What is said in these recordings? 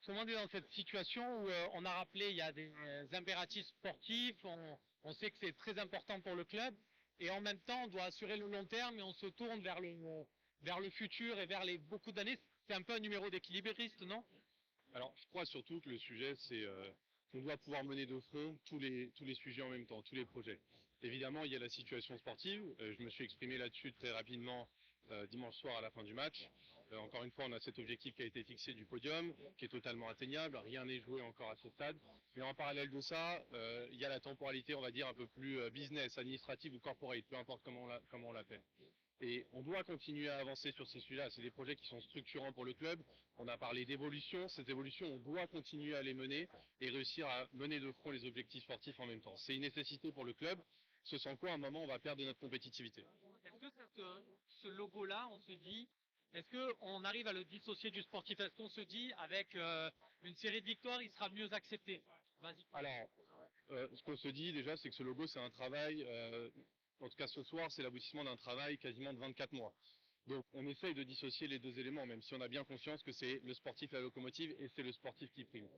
ce moment, on est dans cette situation où on a rappelé il y a des impératifs sportifs, on sait que c'est très important pour le club, et en même temps, on doit assurer le long terme et on se tourne vers le futur et vers les beaucoup d'années. C'est un peu un numéro d'équilibriste, non? Alors, je crois surtout que le sujet, c'est qu'on doit pouvoir mener de front tous les sujets en même temps, tous les projets. Évidemment, il y a la situation sportive. Je me suis exprimé là-dessus très rapidement dimanche soir à la fin du match. Encore une fois, on a cet objectif qui a été fixé du podium, qui est totalement atteignable. Rien n'est joué encore à ce stade. Mais en parallèle de ça, il y a la temporalité, on va dire, un peu plus business, administrative ou corporate, peu importe comment on l'appelle. Et on doit continuer à avancer sur ces sujets-là. C'est des projets qui sont structurants pour le club. On a parlé d'évolution. Cette évolution, on doit continuer à les mener et réussir à mener de front les objectifs sportifs en même temps. C'est une nécessité pour le club. Ce sans quoi, à un moment, on va perdre de notre compétitivité. Est-ce que ce logo-là, on se dit, est-ce qu'on arrive à le dissocier du sportif? Est-ce qu'on se dit, avec une série de victoires, il sera mieux accepté? Vas-y. Alors, ce qu'on se dit déjà, c'est que ce logo, c'est un travail, en tout cas ce soir, c'est l'aboutissement d'un travail quasiment de 24 mois. Donc on essaye de dissocier les deux éléments, même si on a bien conscience que c'est le sportif la locomotive et c'est le sportif qui prime.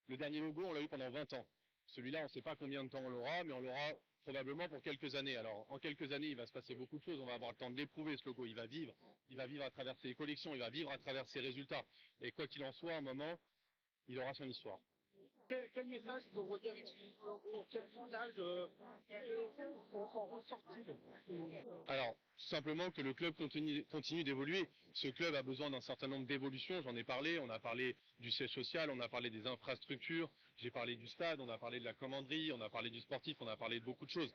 Le dernier logo, on l'a eu pendant 20 ans. Celui-là, on ne sait pas combien de temps on l'aura, mais on l'aura probablement pour quelques années. Alors en quelques années, il va se passer beaucoup de choses, on va avoir le temps de l'éprouver ce logo, il va vivre à travers ses collections, il va vivre à travers ses résultats. Et quoi qu'il en soit, à un moment, il aura son histoire. Quel message pour retenir quel message en ressortir? Alors, tout simplement que le club continue d'évoluer. Ce club a besoin d'un certain nombre d'évolutions, j'en ai parlé, on a parlé du siège social, on a parlé des infrastructures, j'ai parlé du stade, on a parlé de la commanderie, on a parlé du sportif, on a parlé de beaucoup de choses.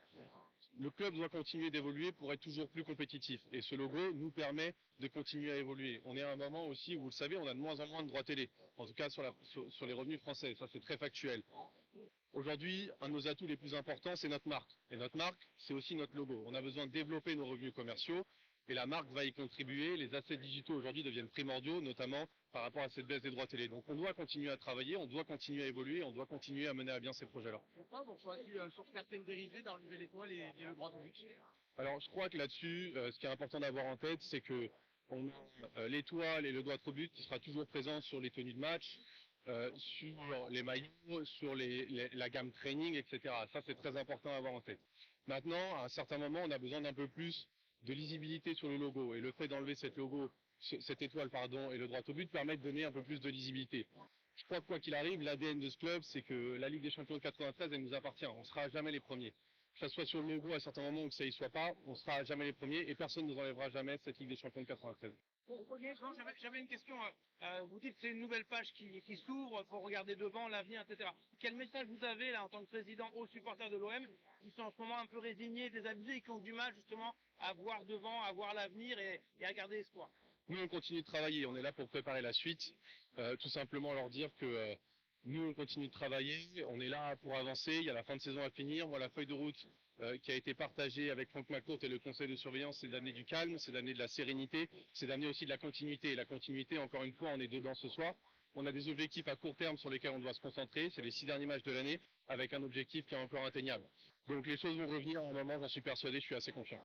Le club doit continuer d'évoluer pour être toujours plus compétitif. Et ce logo nous permet de continuer à évoluer. On est à un moment aussi où, vous le savez, on a de moins en moins de droits télé. En tout cas, sur les revenus français. Ça, c'est très factuel. Aujourd'hui, un de nos atouts les plus importants, c'est notre marque. Et notre marque, c'est aussi notre logo. On a besoin de développer nos revenus commerciaux. Et la marque va y contribuer. Les assets digitaux aujourd'hui deviennent primordiaux, notamment par rapport à cette baisse des droits télé. Donc on doit continuer à travailler, on doit continuer à évoluer, on doit continuer à mener à bien ces projets-là. Pourquoi on choisit sur certaines dérivées d'enlever l'étoile et le droit de but? Alors je crois que là-dessus, ce qui est important d'avoir en tête, c'est que on a l'étoile et le droit de but qui sera toujours présent sur les tenues de match, sur les maillots, sur la gamme training, etc. Ça, c'est très important à avoir en tête. Maintenant, à un certain moment, on a besoin d'un peu plus de lisibilité sur le logo. Et le fait d'enlever cette étoile, et le droit au but permet de donner un peu plus de lisibilité. Je crois que quoi qu'il arrive, l'ADN de ce club, c'est que la Ligue des Champions de 93, elle nous appartient. On sera jamais les premiers. Que ça soit sur le logo à certains moments ou que ça y soit pas, on sera jamais les premiers et personne ne nous enlèvera jamais cette Ligue des Champions de 93. J'avais une question. Vous dites que c'est une nouvelle page qui s'ouvre pour regarder devant l'avenir, etc. Quel message vous avez là en tant que président aux supporters de l'OM qui sont en ce moment un peu résignés, désabusés et qui ont du mal justement à voir devant, à voir l'avenir et à garder espoir? Nous, on continue de travailler. On est là pour préparer la suite. Tout simplement leur dire que nous, on continue de travailler. On est là pour avancer. Il y a la fin de saison à finir. Moi, la feuille de route qui a été partagée avec Franck McCourt et le conseil de surveillance, c'est d'amener du calme, c'est d'amener de la sérénité, c'est d'amener aussi de la continuité. Et la continuité, encore une fois, on est dedans ce soir. On a des objectifs à court terme sur lesquels on doit se concentrer. C'est les 6 derniers matchs de l'année avec un objectif qui est encore atteignable. Donc les choses vont revenir à un moment, j'en suis persuadé, je suis assez confiant.